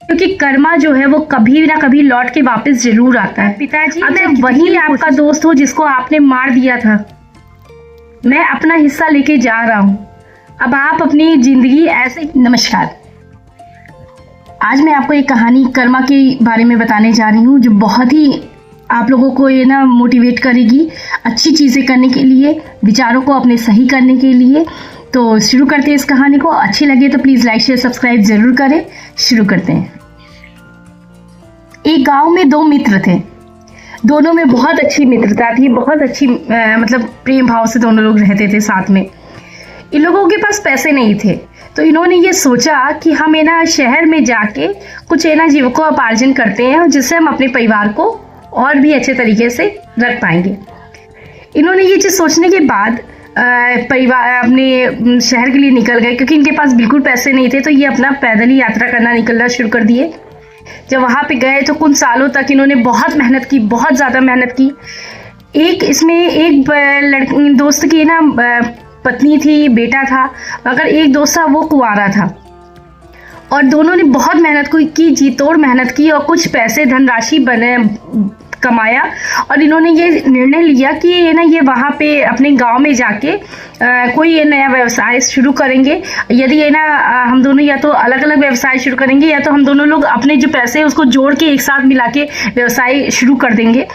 क्योंकि कर्मा जो है वो कभी ना कभी लौट के वापस जरूर आता है। पिताजी, मैं वही आपका दोस्त हूँ जिसको आपने मार दिया था। मैं अपना हिस्सा लेके जा रहा हूँ। अब आप अपनी जिंदगी ऐसे। नमस्कार, आज मैं आपको एक कहानी कर्मा के बारे में बताने जा रही हूँ जो बहुत ही आप लोगों को ये ना मोटिवेट करेगी अच्छी चीज़ें करने के लिए, विचारों को अपने सही करने के लिए। तो शुरू करते हैं इस कहानी को। अच्छी लगे तो प्लीज़ लाइक शेयर सब्सक्राइब जरूर करें। शुरू करते हैं। एक गांव में दो मित्र थे। दोनों में बहुत अच्छी मित्रता थी, बहुत अच्छी मतलब प्रेम भाव से दोनों लोग रहते थे साथ में। इन लोगों के पास पैसे नहीं थे, तो इन्होंने ये सोचा कि हम ना शहर में जाके कुछ ना जीविकोपार्जन करते हैं जिससे हम अपने परिवार को और भी अच्छे तरीके से रख पाएंगे। इन्होंने ये चीज़ सोचने के बाद परिवार अपने शहर के लिए निकल गए, क्योंकि इनके पास बिल्कुल पैसे नहीं थे। तो ये अपना पैदल ही यात्रा करना निकलना शुरू कर दिए। जब वहाँ पे गए तो कुछ सालों तक इन्होंने बहुत मेहनत की, बहुत ज़्यादा मेहनत की। एक दोस्त की ना पत्नी थी, बेटा था, मगर एक दोस्त था वो कुंवारा था। और दोनों ने बहुत मेहनत की, जी तोड़ मेहनत की और कुछ पैसे धनराशि कमाया। और इन्होंने ये निर्णय लिया कि ये वहाँ पे अपने गांव में जाके कोई ये नया व्यवसाय शुरू करेंगे। यदि हम दोनों या तो अलग अलग व्यवसाय शुरू करेंगे या तो हम दोनों लोग अपने जो पैसे हैं उसको जोड़ के एक साथ मिला के व्यवसाय शुरू कर देंगे।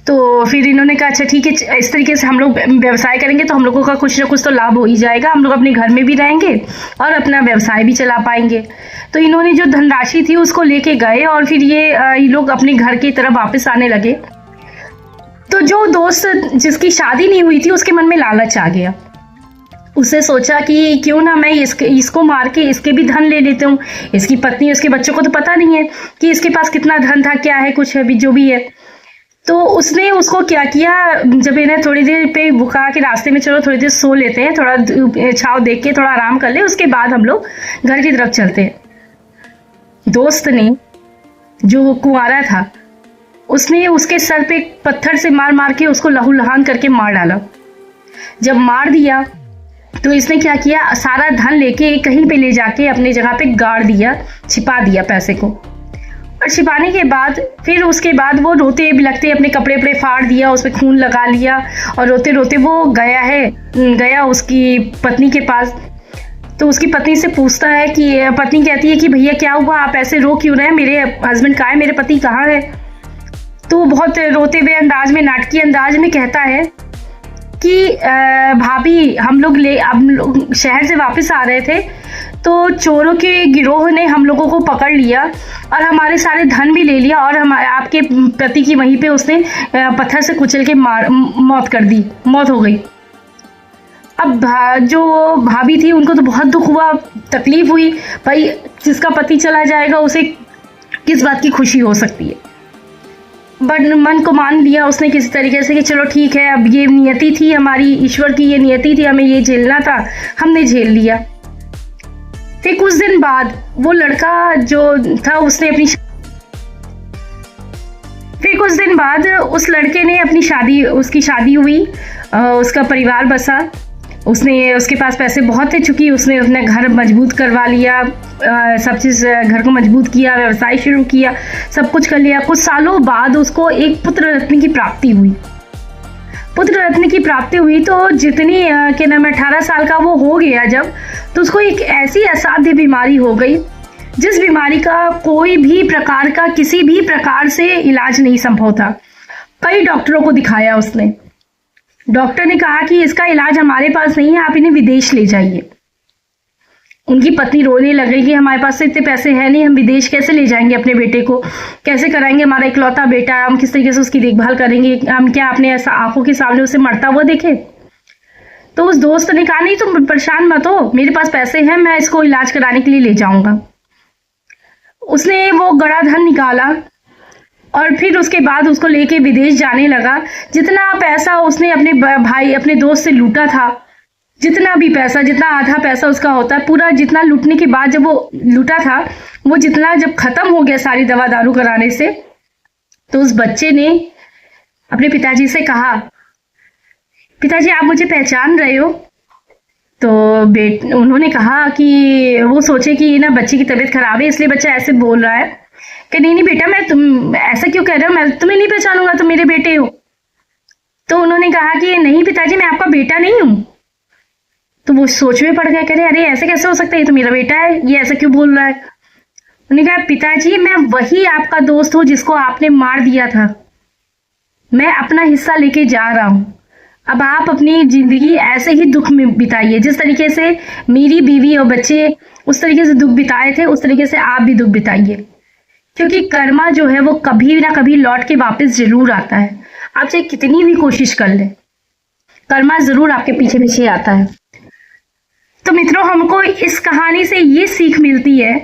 तो फिर इन्होंने कहा अच्छा ठीक है, इस तरीके से हम लोग व्यवसाय करेंगे तो हम लोगों का कुछ ना कुछ तो लाभ हो ही जाएगा। हम लोग अपने घर में भी रहेंगे और अपना व्यवसाय भी चला पाएंगे। तो इन्होंने जो धनराशि थी उसको लेके गए और फिर ये लोग अपने घर की तरफ वापस आने लगे। तो जो दोस्त जिसकी शादी नहीं हुई थी उसके मन में लालच आ गया। उसने सोचा कि क्यों ना मैं इसको मार के इसके भी धन ले लेता हूँ। इसकी पत्नी उसके बच्चों को तो पता नहीं है कि इसके पास कितना धन था, क्या है, कुछ है भी, जो भी है। तो उसने उसको क्या किया, जब इन्हें थोड़ी देर पे वो कहा कि रास्ते में चलो थोड़ी देर सो लेते हैं, थोड़ा छाव देख के थोड़ा आराम कर ले, उसके बाद हम लोग घर की तरफ चलते हैं। दोस्त ने, जो कुंवारा था, उसने उसके सर पे पत्थर से मार मार के उसको लहूलुहान करके मार डाला। जब मार दिया तो इसने क्या किया, सारा धन लेके कहीं पे ले जाके अपने जगह पे गाड़ दिया, छिपा दिया पैसे को। और छिपाने के बाद फिर उसके बाद वो रोते बिलखते अपने कपड़े फाड़ दिया, उस पर खून लगा लिया और रोते रोते वो गया उसकी पत्नी के पास। तो उसकी पत्नी से पूछता है कि पत्नी कहती है कि भैया क्या हुआ, आप ऐसे रो क्यों रहे हैं, मेरे हस्बैंड कहाँ है, मेरे पति कहाँ है। तो बहुत रोते हुए अंदाज में, नाटकीय अंदाज में कहता है कि भाभी हम लोग शहर से वापस आ रहे थे तो चोरों के गिरोह ने हम लोगों को पकड़ लिया और हमारे सारे धन भी ले लिया और हमारे आपके पति की वहीं पे उसने पत्थर से कुचल के मौत हो गई। अब जो भाभी थी उनको तो बहुत दुख हुआ, तकलीफ हुई। भाई जिसका पति चला जाएगा उसे किस बात की खुशी हो सकती है। बट मन को मान लिया उसने किसी तरीके से कि चलो ठीक है, अब ये नियति थी हमारी, ईश्वर की ये नियति थी, हमें ये झेलना था, हमने झेल लिया। फिर कुछ दिन बाद वो लड़का जो था उसने फिर कुछ दिन बाद उस लड़के ने उसकी शादी हुई, उसका परिवार बसा। उसके पास पैसे बहुत थे, चूंकि उसने अपना घर मजबूत करवा लिया, सब चीज़ घर को मजबूत किया, व्यवसाय शुरू किया, सब कुछ कर लिया। कुछ सालों बाद उसको एक पुत्र रत्न की प्राप्ति हुई। पुत्र रत्न की प्राप्ति हुई तो जितनी के नाम 18 साल का वो हो गया जब, तो उसको एक ऐसी असाध्य बीमारी हो गई जिस बीमारी का कोई भी प्रकार का किसी भी प्रकार से इलाज नहीं संभव था। कई डॉक्टरों को दिखाया उसने। डॉक्टर ने कहा कि इसका इलाज हमारे पास नहीं है, आप इन्हें विदेश ले जाइए। उनकी पत्नी रोने लगी कि हमारे पास तो इतने पैसे हैं नहीं, हम विदेश कैसे ले जाएंगे अपने बेटे को, कैसे कराएंगे, हमारा इकलौता बेटा, हम किस तरीके से उसकी देखभाल करेंगे, हम क्या अपने ऐसा आंखों के सामने उसे मरता हुआ देखे। तो उस दोस्त ने कहा नहीं तुम परेशान मत हो, मेरे पास पैसे हैं, मैं इसको इलाज कराने के लिए ले जाऊंगा। उसने वो गड़ा धन निकाला और फिर उसके बाद उसको लेके विदेश जाने लगा। जितना पैसा उसने अपने दोस्त से लूटा था, जितना भी पैसा, जितना आधा पैसा उसका होता है, पूरा जितना लूटने के बाद जब वो लूटा था, वो जितना जब खत्म हो गया सारी दवा दारू कराने से, तो उस बच्चे ने अपने पिताजी से कहा, पिताजी आप मुझे पहचान रहे हो? तो उन्होंने कहा कि वो सोचे कि ना बच्चे की तबीयत खराब है इसलिए बच्चा ऐसे बोल रहा है कि नहीं नहीं बेटा, मैं तुम ऐसा क्यों कह रहे हो, मैं तुम्हें नहीं पहचानूंगा, तुम मेरे बेटे हो। तो उन्होंने कहा कि नहीं पिताजी, मैं आपका बेटा नहीं हूं। तो वो सोच में पड़ गए, कह रहे अरे ऐसे कैसे हो सकता है, ये तो मेरा बेटा है, ये ऐसा क्यों बोल रहा है। उन्होंने कहा पिताजी, मैं वही आपका दोस्त हूं जिसको आपने मार दिया था, मैं अपना हिस्सा लेके जा रहा हूं। अब आप अपनी जिंदगी ऐसे ही दुख में बिताइए, जिस तरीके से मेरी बीवी और बच्चे उस तरीके से दुख बिताए थे, उस तरीके से आप भी दुख बिताइए, क्योंकि कर्मा जो है वो कभी ना कभी लौट के वापस जरूर आता है। आप चाहे कितनी भी कोशिश कर ले, कर्मा जरूर आपके पीछे पीछे आता है। तो मित्रों, हमको इस कहानी से ये सीख मिलती है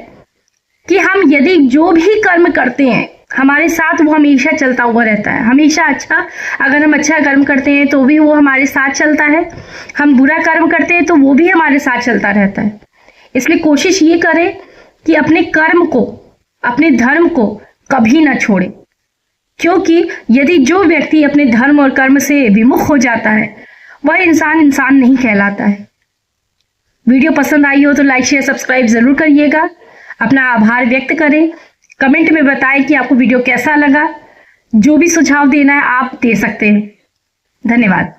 कि हम यदि जो भी कर्म करते हैं हमारे साथ वो हमेशा चलता हुआ रहता है, हमेशा अच्छा। अगर हम अच्छा कर्म करते हैं तो भी वो हमारे साथ चलता है, हम बुरा कर्म करते हैं तो वो भी हमारे साथ चलता रहता है। इसलिए कोशिश ये करें कि अपने कर्म को, अपने धर्म को कभी ना छोड़े, क्योंकि यदि जो व्यक्ति अपने धर्म और कर्म से विमुख हो जाता है वह इंसान नहीं कहलाता है। वीडियो पसंद आई हो तो लाइक शेयर सब्सक्राइब जरूर करिएगा। अपना आभार व्यक्त करें, कमेंट में बताएं कि आपको वीडियो कैसा लगा। जो भी सुझाव देना है आप दे सकते हैं। धन्यवाद।